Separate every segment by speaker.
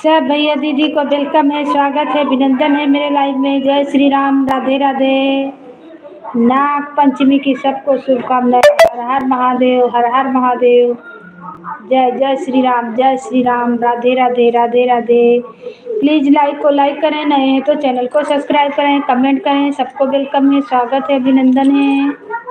Speaker 1: सब भैया दीदी को वेलकम है, स्वागत है, अभिनंदन है मेरे लाइव में। जय श्री राम, राधे राधे। नाग पंचमी की सबको शुभकामनाएं। हर हर महादेव, हर हर महादेव। जय जय श्री राम, जय श्री राम, राधे राधे, राधे राधे। प्लीज़ लाइक को लाइक करें, नए हैं तो चैनल को सब्सक्राइब करें, कमेंट करें। सबको वेलकम है, स्वागत है, अभिनंदन है।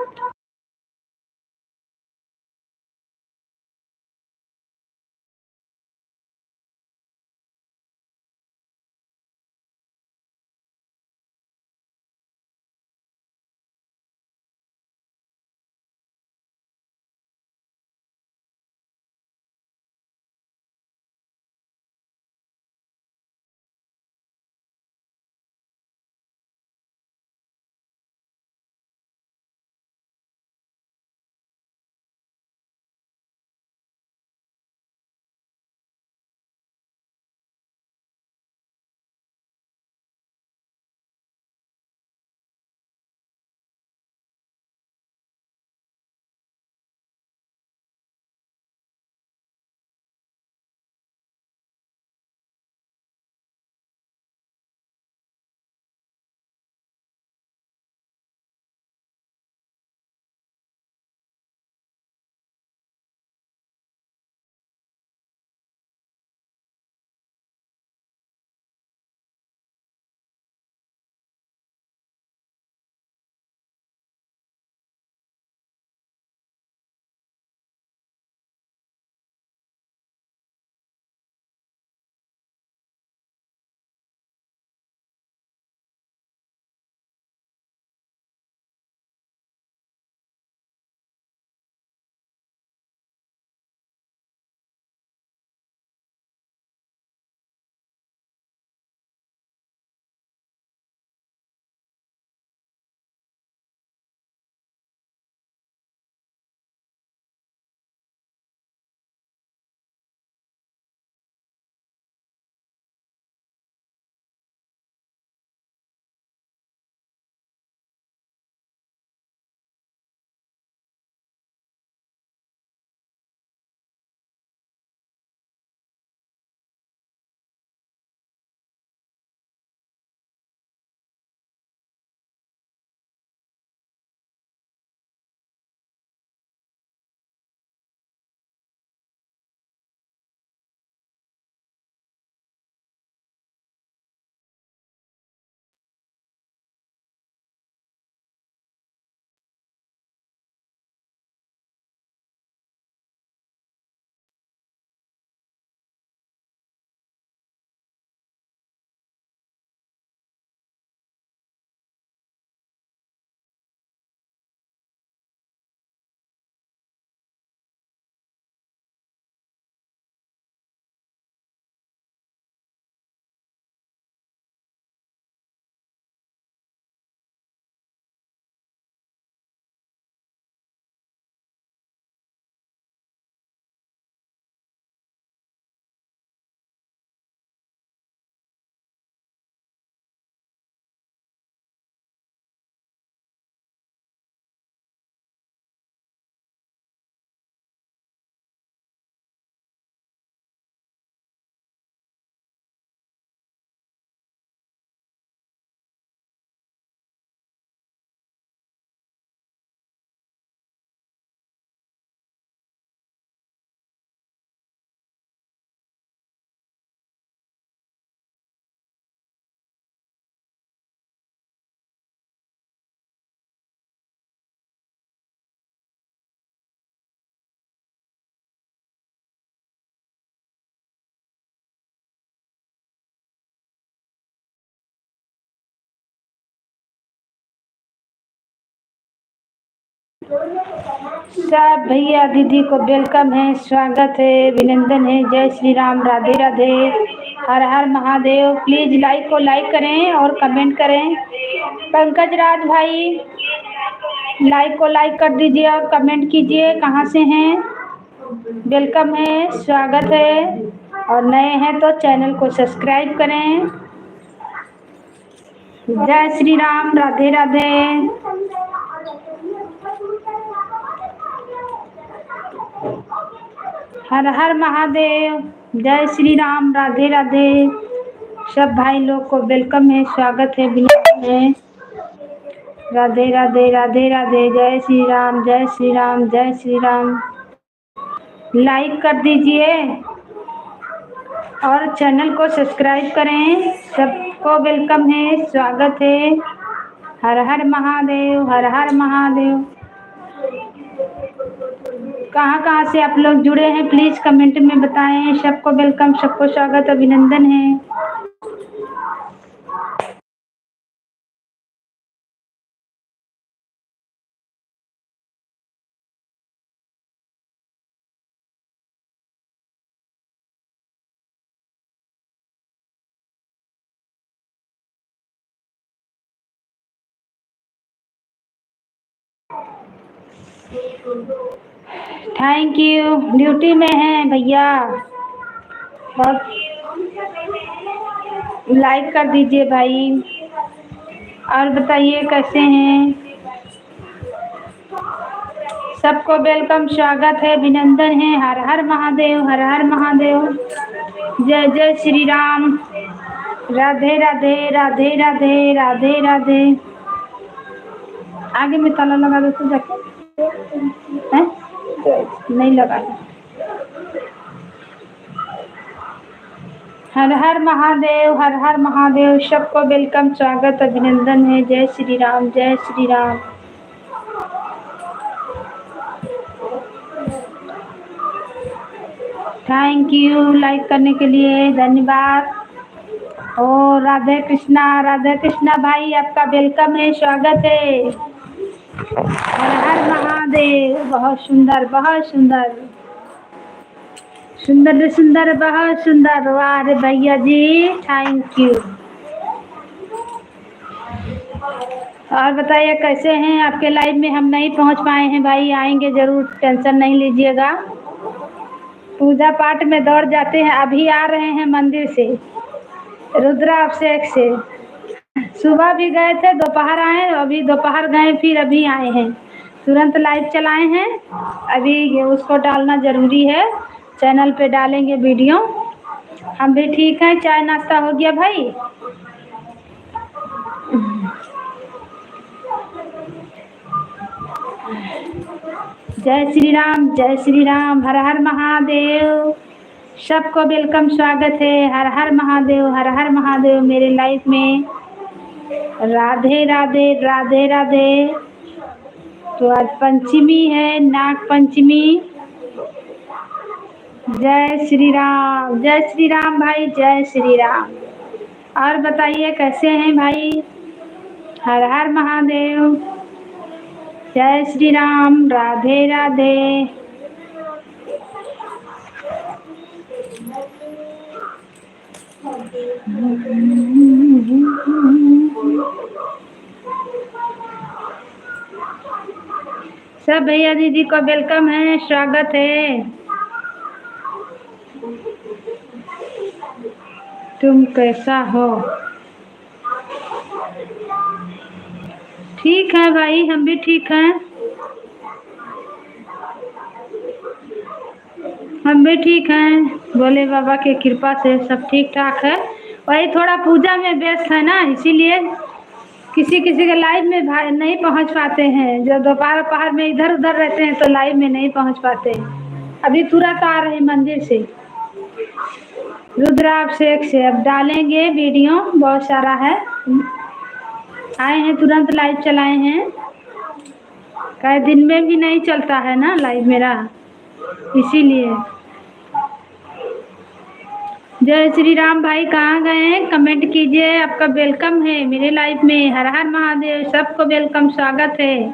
Speaker 1: सब भैया दीदी को वेलकम है, स्वागत है, अभिनंदन है। जय श्री राम, राधे राधे, हर हर महादेव। प्लीज़ लाइक को लाइक करें और कमेंट करें। पंकज राज भाई, लाइक को लाइक कर दीजिए और कमेंट कीजिए, कहाँ से हैं। वेलकम है, स्वागत है, और नए हैं तो चैनल को सब्सक्राइब करें। जय श्री राम, राधे राधे। हर हर महादेव। जय श्री राम, राधे राधे। सब भाई लोग को वेलकम है, स्वागत है, अभिनंदन है। राधे राधे, राधे राधे। जय श्री राम, जय श्री राम, जय श्री राम। लाइक कर दीजिए और चैनल को सब्सक्राइब करें। सबको वेलकम है, स्वागत है। हर हर महादेव, हर हर महादेव। कहाँ कहाँ से आप लोग जुड़े हैं प्लीज़ कमेंट में बताएं। सबको वेलकम, सबको स्वागत, अभिनंदन है। Thank you. ड्यूटी में हैं भैया, बहुत लाइक कर दीजिए भाई। और बताइए कैसे हैं। सबको वेलकम, स्वागत है, अभिनंदन है। हर हर महादेव, हर हर महादेव। जय जय श्री राम। राधे राधे, राधे राधे, राधे राधे। आगे में ताला लगा दो तो जाके है? नहीं लगा। हर हर महादेव, हर हर महादेव। सबको वेलकम, स्वागत, अभिनंदन है। जय श्री राम, जय Shri Ram. Thank you like करने के लिए, धन्यवाद। ओ राधे कृष्णा, राधे कृष्णा भाई, आपका वेलकम है, स्वागत है। हर हर महादेव। बहुत सुंदर, बहुत सुंदर, सुंदर सुंदर, बहुत सुंदर। वाह रे भैया जी, थैंक यू। और बताइए कैसे हैं। आपके लाइव में हम नहीं पहुंच पाए हैं भाई, आएंगे जरूर, टेंशन नहीं लीजिएगा। पूजा पाठ में दौड़ जाते हैं। अभी आ रहे हैं मंदिर से, रुद्राभिषेक से। सुबह भी गए थे, दोपहर आए, अभी दोपहर गए, फिर अभी आए हैं। तुरंत लाइव चलाए हैं। अभी उसको डालना ज़रूरी है, चैनल पे डालेंगे वीडियो। हम भी ठीक हैं। चाय नाश्ता हो गया भाई? जय श्री राम, जय श्री राम। हर हर महादेव। सबको वेलकम, स्वागत है। हर हर महादेव, हर हर महादेव मेरे लाइफ में। राधे राधे, राधे राधे। तो आज पंचमी है, नाग पंचमी। जय श्री राम, जय श्री राम भाई, जय श्री राम। और बताइए कैसे हैं भाई। हर हर महादेव। जय श्री राम, राधे राधे। सब भैया दीदी को वेलकम है, स्वागत है। तुम कैसा हो? ठीक है भाई, हम भी ठीक हैं। हम भी ठीक हैं, भोले बाबा की कृपा से सब ठीक ठाक है। वही थोड़ा पूजा में व्यस्त है ना, इसीलिए किसी किसी के लाइव में नहीं पहुंच पाते हैं। जो दोपहर में इधर उधर रहते हैं तो लाइव में नहीं पहुंच पाते हैं। अभी तुरंत आ रहे मंदिर से, रुद्राभिषेक से। अब डालेंगे वीडियो, बहुत सारा है। आए हैं, तुरंत लाइव चलाए हैं। कई दिन में भी नहीं चलता है ना लाइव मेरा, इसीलिए। जय श्री राम भाई, कहाँ गए हैं? कमेंट कीजिए। आपका वेलकम है मेरे लाइफ में। हर हर महादेव। सबको वेलकम, स्वागत है।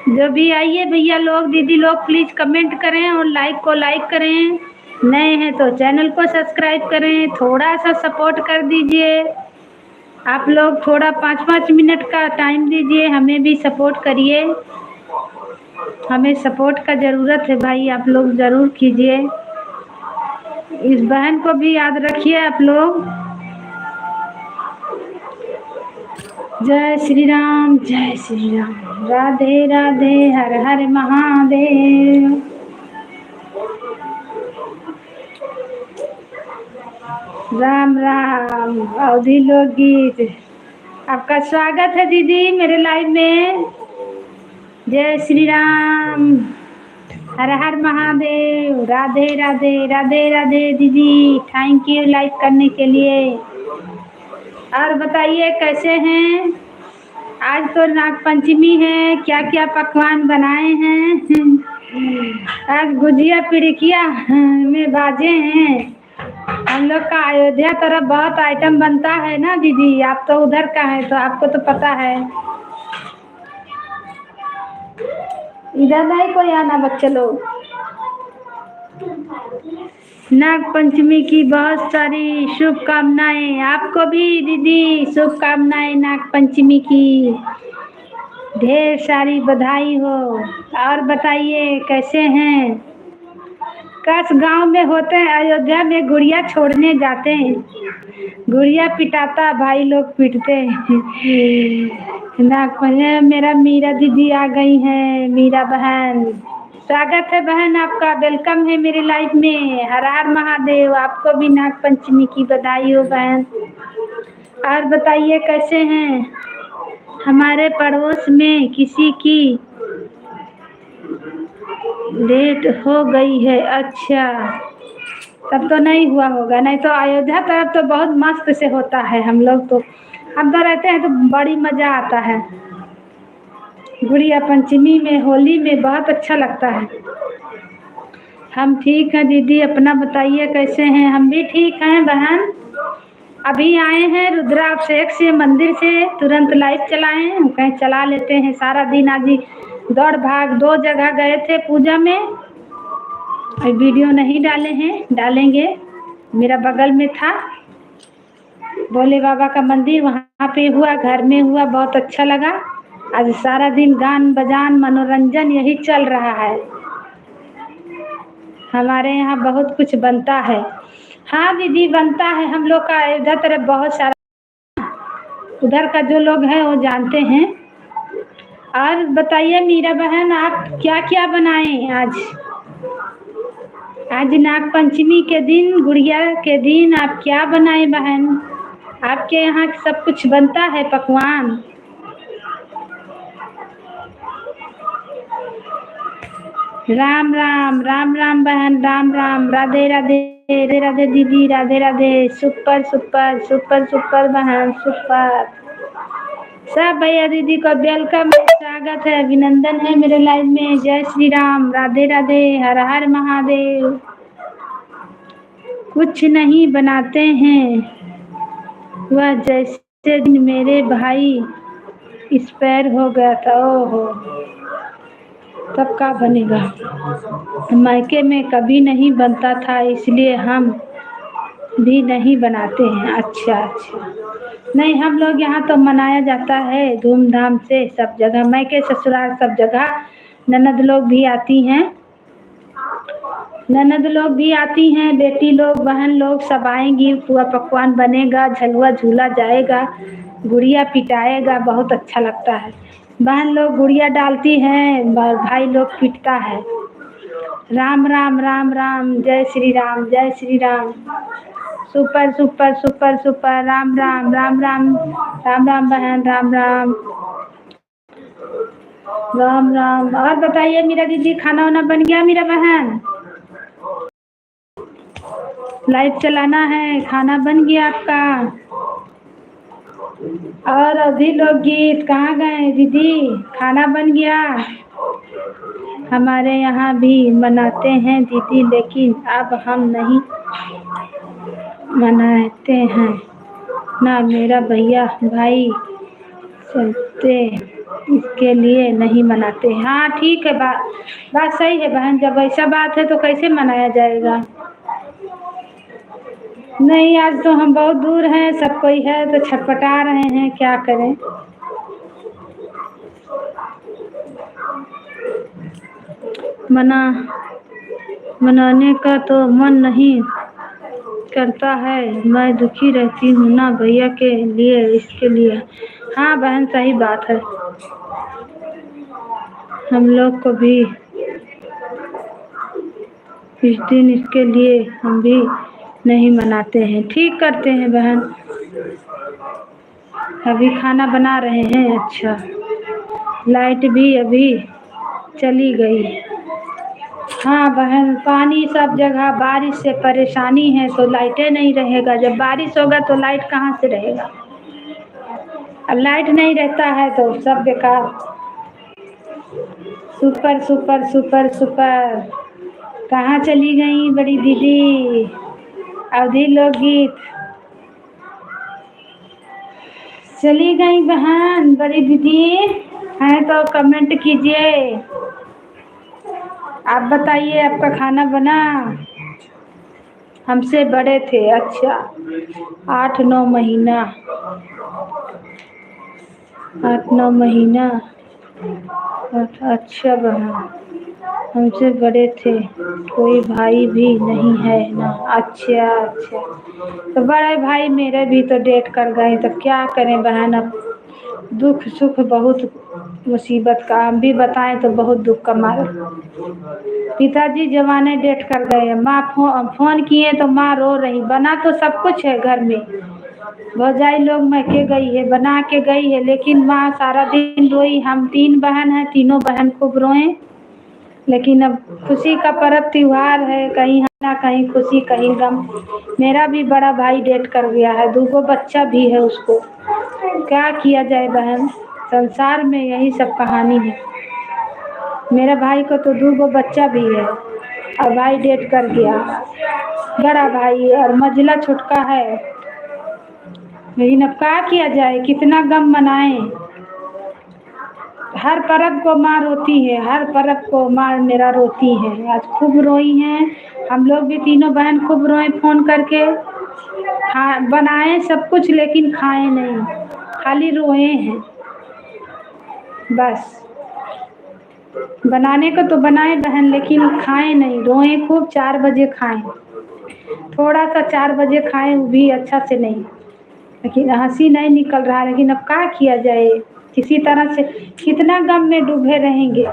Speaker 1: जो भी आइए भैया लोग, दीदी लोग, प्लीज़ कमेंट करें और लाइक को लाइक करें। नए हैं तो चैनल को सब्सक्राइब करें। थोड़ा सा सपोर्ट कर दीजिए आप लोग। थोड़ा 5-5 मिनट का टाइम दीजिए, हमें भी सपोर्ट करिए। हमें सपोर्ट का ज़रूरत है भाई, आप लोग ज़रूर कीजिए। इस बहन को भी याद रखिए आप लोग। जय श्री राम, जय श्री राम। राधे राधे, हर हर महादेव। राम राम अवधि लोकगीत। आपका स्वागत है दीदी मेरे लाइव में। जय श्री राम, हर हर महादेव, राधे राधे, राधे राधे दीदी। थैंक यू लाइव करने के लिए। और बताइए कैसे हैं? आज तो नाग पंचमी है, क्या क्या पकवान बनाए हैं? आज गुजिया पिड़किया में बाजे हैं। हम लोग का अयोध्या तरफ बहुत आइटम बनता है ना दीदी। आप तो उधर का है तो आपको तो पता है। इधर नहीं कोई आना बच्चे लोग। नाग पंचमी की बहुत सारी शुभकामनाएं आपको भी दीदी। शुभकामनाएं नाग पंचमी की, ढेर सारी बधाई हो। और बताइए कैसे हैं? काश गांव में होते हैं, अयोध्या में गुड़िया छोड़ने जाते हैं। गुड़िया पिटाता, भाई लोग पीटते। नाग पंचमी मेरा मीरा दीदी आ गई हैं, मीरा बहन। स्वागत है बहन आपका, वेलकम है मेरे लाइफ में। हर हर महादेव। आपको भी नाग पंचमी की बधाई हो बहन। और बताइए कैसे हैं? हमारे पड़ोस में किसी की डेट हो गई है। अच्छा, तब तो नहीं हुआ होगा। नहीं तो अयोध्या तरफ तो बहुत मस्त से होता है। हम लोग तो हम तो रहते हैं तो बड़ी मज़ा आता है। गुड़िया पंचमी में, होली में बहुत अच्छा लगता है। हम ठीक हैं दीदी, अपना बताइए कैसे हैं? हम भी ठीक हैं बहन। अभी आए हैं रुद्राभिषेक से, मंदिर से तुरंत लाइव चलाएं। हम कहीं चला लेते हैं। सारा दिन आज ही दौड़ भाग, 2 जगह गए थे पूजा में। वीडियो नहीं डाले हैं, डालेंगे। मेरा बगल में था भोले बाबा का मंदिर, वहाँ पे हुआ, घर में हुआ, बहुत अच्छा लगा। आज सारा दिन गान बजान मनोरंजन यही चल रहा है। हमारे यहाँ बहुत कुछ बनता है। हाँ दीदी बनता है। हम लोग का इधर तरफ बहुत सारा, उधर का जो लोग हैं वो जानते हैं। और बताइए मीरा बहन, आप क्या क्या बनाए आज? आज नाग पंचमी के दिन, गुड़िया के दिन आप क्या बनाए बहन? आपके यहाँ सब कुछ बनता है पकवान? राम राम, राम राम बहन, राम राम, राधे राधे, राधे राधे दीदी, Radhe Radhe. Super super super super बहन, सुपर। सब भैया दीदी को वेलकम है, स्वागत है, अभिनंदन है मेरे लाइव में। जय श्री राम, राधे राधे, हर हर महादेव। कुछ नहीं बनाते हैं, वह जैसे दिन मेरे भाई एक्सपायर हो गया था। ओहो, तब का बनेगा? मायके में कभी नहीं बनता था, इसलिए हम भी नहीं बनाते हैं। अच्छा अच्छा, नहीं हम लोग यहाँ तो मनाया जाता है धूमधाम से, सब जगह, मायके ससुराल सब जगह। ननद लोग भी आती हैं, ननद लोग भी आती हैं, बेटी लोग, बहन लोग सब आएंगी। पूरा पकवान बनेगा, झलुआ झूला जाएगा, गुड़िया पिटाएगा, बहुत अच्छा लगता है। बहन लोग गुड़िया डालती हैं, भाई लोग पीटता है। राम राम, राम राम, जय श्री राम, जय Shri Ram. Super super super super, Ram Ram, Ram Ram, Ram Ram बहन, राम राम, राम राम। और बताइए मेरा दीदी, खाना वाना बन गया मेरा बहन? लाइव चलाना है, खाना बन गया आपका? और अभी लोग गीत कहाँ गए दीदी? खाना बन गया? हमारे यहाँ भी मनाते हैं दीदी, लेकिन अब हम नहीं मनाते हैं ना। मेरा भैया भाई चलते, इसके लिए नहीं मनाते। हाँ ठीक है, बात सही है बहन। जब ऐसा बात है तो कैसे मनाया जाएगा? नहीं आज तो हम बहुत दूर हैं, सब कोई है तो छटपटा रहे हैं, क्या करें। मनाने का तो मन नहीं करता है। मैं दुखी रहती हूँ ना भैया के लिए, इसके लिए। हाँ बहन सही बात है। हम लोग को भी इस दिन, इसके लिए हम भी नहीं मनाते हैं। ठीक करते हैं बहन। अभी खाना बना रहे हैं। अच्छा, लाइट भी अभी चली गई। हाँ बहन, पानी सब जगह, बारिश से परेशानी है तो लाइटें नहीं रहेगा। जब बारिश होगा तो लाइट कहाँ से रहेगा। अब लाइट नहीं रहता है तो सब बेकार। Super super super super. कहाँ चली गई बड़ी दीदी। अवधि लोकगीत चली गई बहन। बड़ी दीदी हैं तो कमेंट कीजिए। आप बताइए, आपका खाना बना। हमसे बड़े थे। अच्छा, 8-9 महीना। 8-9 महीना। अच्छा बहन, हमसे बड़े थे। कोई भाई भी नहीं है ना। अच्छा अच्छा, तो बड़े भाई मेरे भी तो डेट कर गए, तो क्या करें बहन। अब दुख सुख बहुत मुसीबत का, हम भी बताएं तो बहुत दुख का मारा। पिताजी जवाने डेट कर गए। माँ फोन किए तो माँ रो रही। बना तो सब कुछ है घर में, भौजाई लोग मैके गई है, बना के गई है, लेकिन माँ सारा दिन रोई। हम 3 बहन हैं, तीनों बहन खूब रोए। लेकिन अब खुशी का पर्व त्योहार है, कहीं ना कहीं खुशी कहीं गम। मेरा भी बड़ा भाई डेट कर गया है, 2 बच्चा भी है उसको। क्या किया जाए बहन, संसार में यही सब कहानी है। मेरे भाई को तो 2 बच्चा भी है और भाई डेट कर गया, बड़ा भाई, और मझला छुटका है। लेकिन अब क्या किया जाए, कितना गम मनाएं। हर पर्व को माँ रोती है, हर पर्व को माँ मेरा रोती है। आज खूब रोई हैं। हम लोग भी तीनों बहन खूब रोए फोन करके। बनाए सब कुछ लेकिन खाए नहीं, खाली रोए हैं बस। बनाने को तो बनाए बहन, लेकिन खाए नहीं, रोए खूब। 4 बजे खाएं, थोड़ा सा 4 बजे खाएं, वो भी अच्छा से नहीं। लेकिन हंसी नहीं निकल रहा। लेकिन अब क्या किया जाए, किसी तरह से कितना गम में डूबे रहेंगे।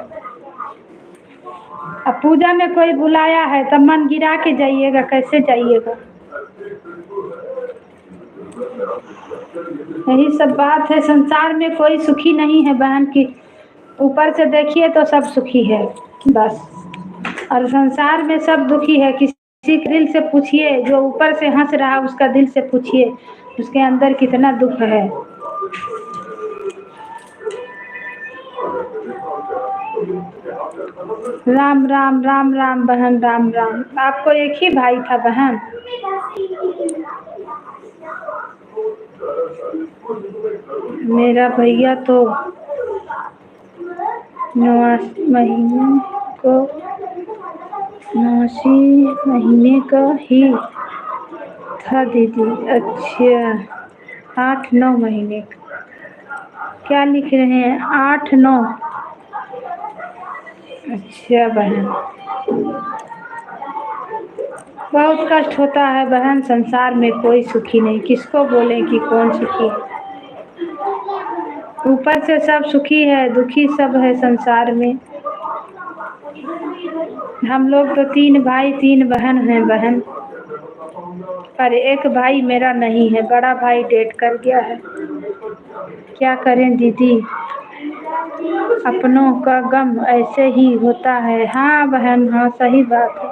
Speaker 1: अब पूजा में कोई बुलाया है तब मन गिरा के जाइएगा, कैसे जाइएगा। यही सब बात है। संसार में कोई सुखी नहीं है बहन की। ऊपर से देखिए तो सब सुखी है बस, और संसार में सब दुखी है। किसी के दिल से पूछिए, जो ऊपर से हंस रहा उसका दिल से पूछिए, उसके अंदर कितना दुख है। राम राम राम राम बहन, राम राम। आपको एक ही भाई था बहन। मेरा भैया तो 89 महीने का ही था दीदी। अच्छा, 8-9 महीने का। क्या लिख रहे हैं, 8-9। अच्छा बहन, बहुत कष्ट होता है बहन। संसार में कोई सुखी नहीं, किसको बोले कि कौन सुखी है। ऊपर से सब सुखी है, दुखी सब है संसार में। हम लोग तो 3 भाई 3 बहन हैं बहन, पर एक भाई मेरा नहीं है। बड़ा भाई डेट कर गया है। क्या करें दीदी, अपनों का गम ऐसे ही होता है। हाँ बहन, हाँ सही बात है।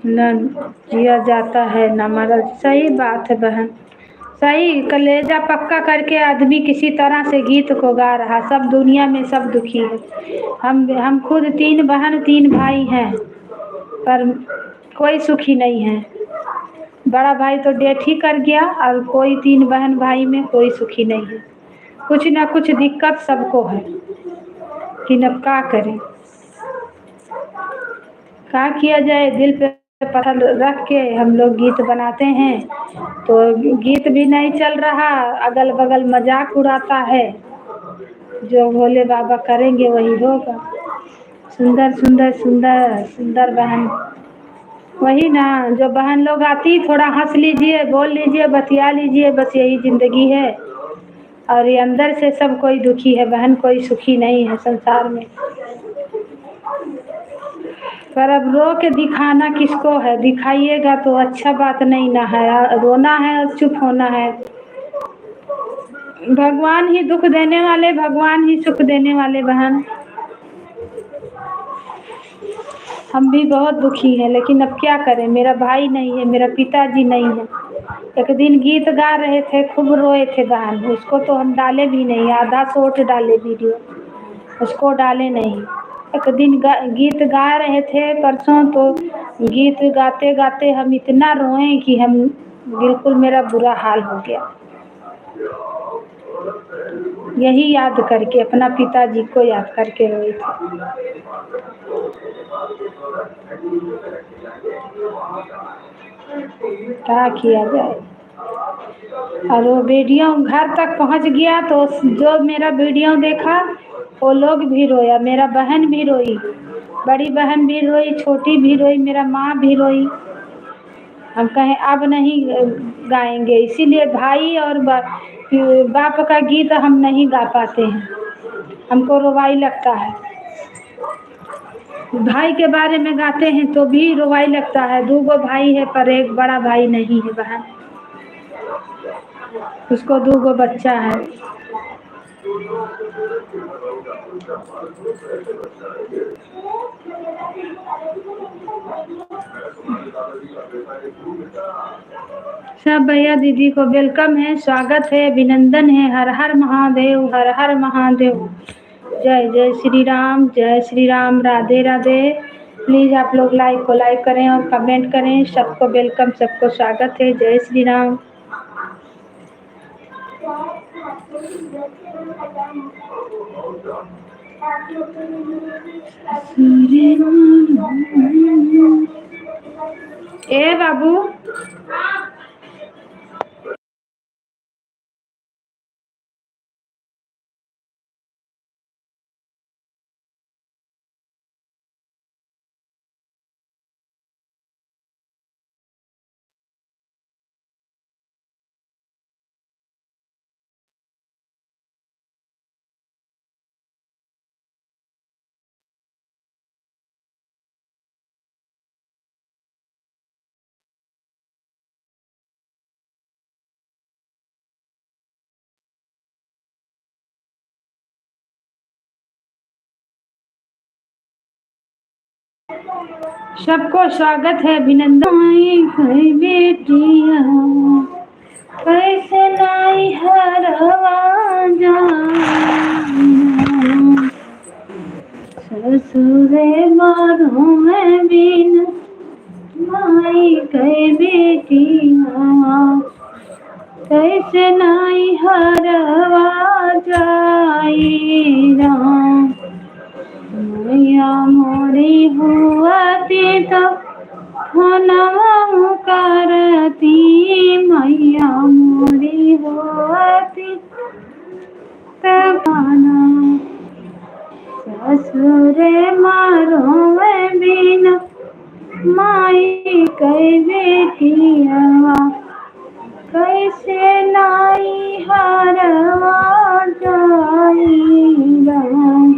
Speaker 1: न जिया जाता है न मरा। सही बात है बहन, सही। कलेजा पक्का करके आदमी किसी तरह से गीत को गा रहा। सब दुनिया में सब दुखी है। हम खुद 3 बहन 3 भाई हैं, पर कोई सुखी नहीं है। बड़ा भाई तो डेथ ही कर गया, और कोई 3 बहन भाई में कोई सुखी नहीं है। कुछ ना कुछ दिक्कत सबको है, कि अब क्या करें, क्या किया जाए। दिल पे पत्थर रख के हम लोग गीत बनाते हैं, तो गीत भी नहीं चल रहा। अगल बगल मजाक उड़ाता है। जो भोले बाबा करेंगे वही होगा। सुंदर सुंदर सुंदर सुंदर बहन। वही ना, जो बहन लोग आती, थोड़ा हंस लीजिए, बोल लीजिए, बतिया लीजिए, बस यही जिंदगी है। और ये अंदर से सब कोई दुखी है बहन, कोई सुखी नहीं है संसार में। पर अब रो के दिखाना किसको है? दिखाइएगा तो अच्छा बात नहीं ना है। रोना है और चुप होना है। भगवान ही दुख देने वाले, भगवान ही सुख देने वाले बहन। हम भी बहुत दुखी हैं, लेकिन अब क्या करें? मेरा भाई नहीं है, मेरा पिताजी नहीं है। एक दिन गीत गा रहे थे, खूब रोए थे बहन। उसको तो हम डाले भी नहीं, आधा शॉर्ट डाले वीडियो, उसको डाले नहीं। एक दिन गीत गा रहे थे परसों, तो गीत गाते गाते हम इतना रोए कि हम बिल्कुल, मेरा बुरा हाल हो गया। यही याद करके, अपना पिताजी को याद करके रोई थी। क्या किया जाए? और वो वीडियो घर तक पहुंच गया, तो जो मेरा वीडियो देखा वो लोग भी रोया। मेरा बहन भी रोई, बड़ी बहन भी रोई, छोटी भी रोई, मेरा माँ भी रोई। हम कहें अब नहीं गाएंगे, इसीलिए भाई और बाप का गीत हम नहीं गा पाते हैं। हमको रुवाई लगता है। भाई के बारे में गाते हैं तो भी रुवाई लगता है। 2 गो भाई है, पर एक बड़ा भाई नहीं है बहन। उसको 2 गो बच्चा है। सब भैया दीदी को वेलकम है, स्वागत है, अभिनंदन है। हर हर महादेव, हर हर महादेव। जय जय श्री राम, जय श्री राम, राधे राधे। प्लीज़ आप लोग लाइक को लाइक करें और कमेंट करें। सबको वेलकम, सबको स्वागत है। जय श्री राम। ए बाबू, सबको स्वागत है, अभिनंदन। बेटिया कैसे लाई हरवा ससुरे मारो में बिन माई कई बेटिया कैसे नाई हरवा जाई राम। मैया मोरी हुआती तो होनवा करती, मैया मोरी हुआती तब ससुरे मारो में बिन माई कई बेटिया कैसे नाई हरवा जाई राम।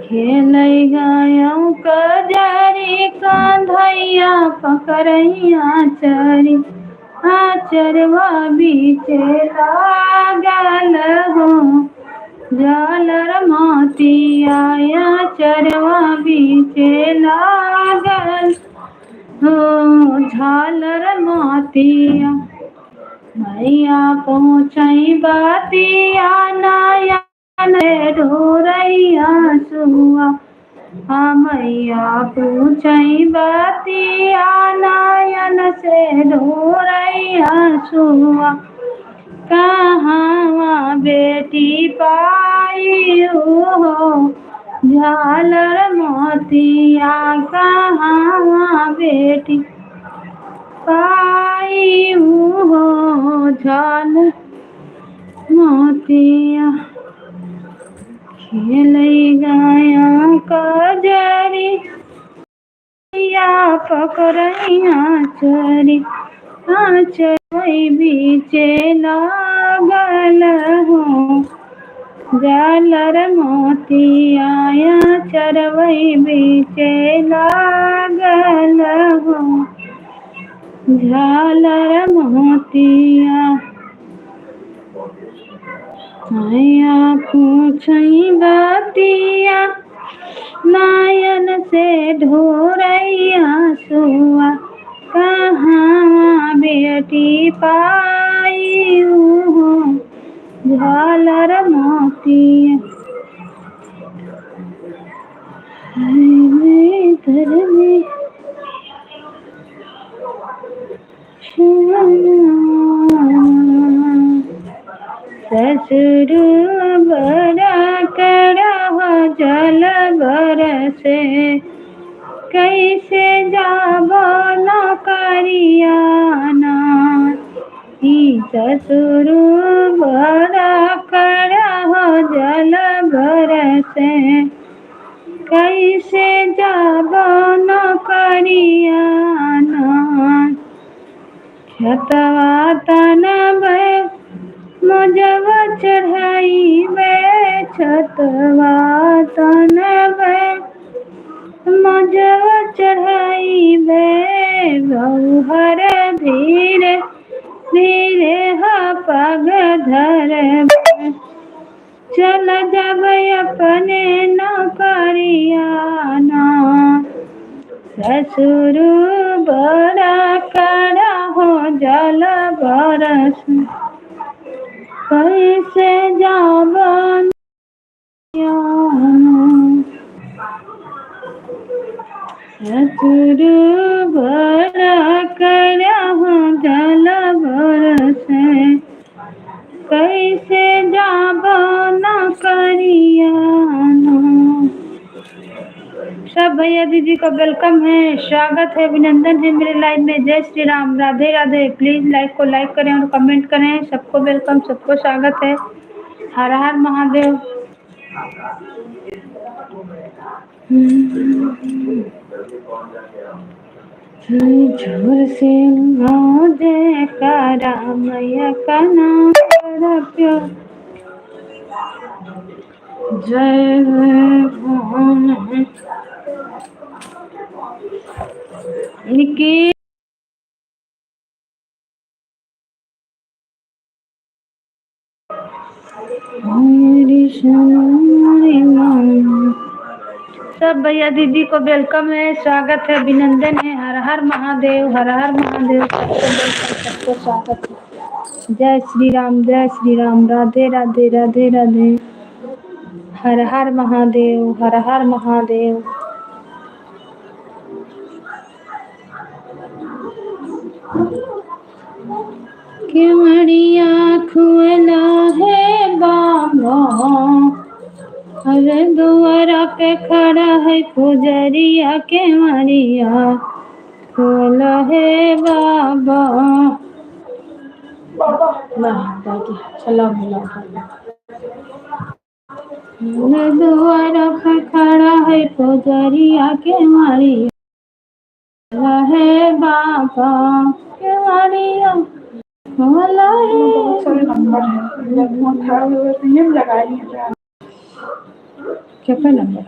Speaker 1: खेल गायों कजरी कांधैया पकड़ैया चरी, आचरवा बीचे लागल हो झालर मोतिया, चरवा बीचे लागल हो झालर मोतिया। मैया पहुँचई बातिया नाया ढोरैया सुआ, मैया पूछई बातिया नायन से ढोरैया सुआ। कहाँ बेटी पाई हो झालर मोतिया, कहाँ बेटी पाई हो झालर मोतिया। खेल गाया कजरी या पकड़ैया चरी, आचरई बीचे लागल हो झालर मोतिया चरवई बीचे लागल हो। झालर मोतिया आया पूछई बतिया नयन से ढोरैया सुआ कहाँ बेटी पाई हो। झालर मोतिया घर में ससुर बड़ा कड़ा जल बरसे कैसे जाबो न करियाना। ससुर बड़ा कड़ा जल बरसे कैसे जाबो न करियाना। छतवा तनबे मुजब चढ़ाई बे छतवा तनबे मुजब चढ़ाई बे बहुहर धीरे धीरे पग धर चल जब अपने नौकरियाना। ससुर बड़ा कड़ा जल बरस कैसे जाबन। ससुर बड़ा कड़ा जल बरस कैसे जाबन करियाना। सब भैया दीदी का वेलकम है, स्वागत है, अभिनंदन है मेरे लाइव में। जय श्री राम, राधे राधे। प्लीज लाइक को लाइक करें और कमेंट करें। सबको वेलकम, सबको स्वागत है। हर हर महादेव। झोर से दे करा मैया का नाम रखो। जय भगवान निकी सब भैया दीदी को वेलकम है, स्वागत है, अभिनंदन है। हर हर महादेव, हर हर महादेव। सबको स्वागत है। जय श्री राम, राधे राधे, राधे राधे। हर हर महादेव, हर हर महादेव। केवड़िया खुला है बाबा, अरे दुआरा पे खड़ा है पुजरिया। केवड़िया खुला है बाबा। चला दुआरा पे खड़ा है पुजरिया। केवड़िया है बाबा, केवड़िया होला है। बहुत सारे नंबर है, क्या नंबर।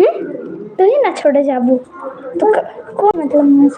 Speaker 2: तू ही ना छोड़े जाबू तो को मतलब मुँह से